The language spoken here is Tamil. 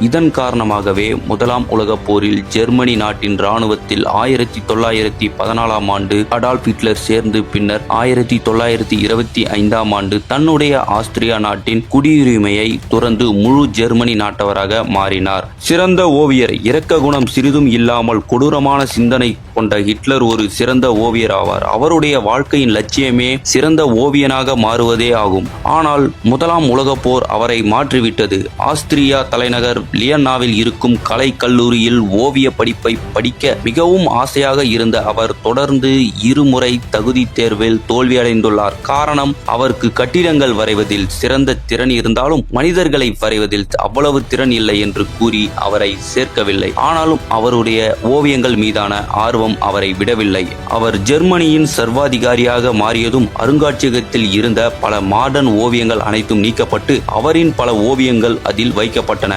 இதன் காரணமாகவே முதலாம் உலகப் போரில் ஜெர்மனி நாட்டின் இராணுவத்தில் 1914ஆம் ஆண்டு அடால்ஃப் ஹிட்லர் சேர்ந்து பின்னர் 1925ஆம் ஆண்டு தன்னுடைய ஆஸ்திரியா நாட்டின் குடியுரிமையை துறந்து முழு ஜெர்மனி நாட்டவராக மாறினார். சிறந்த ஓவியர். இரக்க குணம் சிறிதும் இல்லாமல் கொடூரமான சிந்தனை கொண்ட ஹிட்லர் ஒரு சிறந்த ஓவியர் ஆவார். அவருடைய வாழ்க்கையின் லட்சியமே சிறந்த ஓவியனாக மாறுவதே ஆகும். ஆனால் முதலாம் உலகப் போர் அவரை மாற்றிவிட்டது. ஆஸ்திரியா தலைநகர் லியன்னாவில் இருக்கும் கலை கல்லூரியில் ஓவிய படிப்பை படிக்க மிகவும் ஆசையாக இருந்த அவர் தொடர்ந்து இருமுறை தகுதி தேர்வில் தோல்வியடைந்துள்ளார். காரணம், அவருக்கு கட்டிடங்கள் வரைவதில் சிறந்த திறன் இருந்தாலும் மனிதர்களை வரைவதில் அவ்வளவு திறன் இல்லை என்று கூறி அவரை சேர்க்கவில்லை. ஆனாலும் அவருடைய ஓவியங்கள் மீதான ஆர்வம் அவரை விடவில்லை. அவர் ஜெர்மனியின் சர்வாதிகாரியாக மாறியதும் அருங்காட்சியகத்தில் இருந்த பல மாடர்ன் ஓவியங்கள் அனைத்தும் நீக்கப்பட்டு அவரின் பல ஓவியங்கள் அதில் வைக்கப்பட்டன.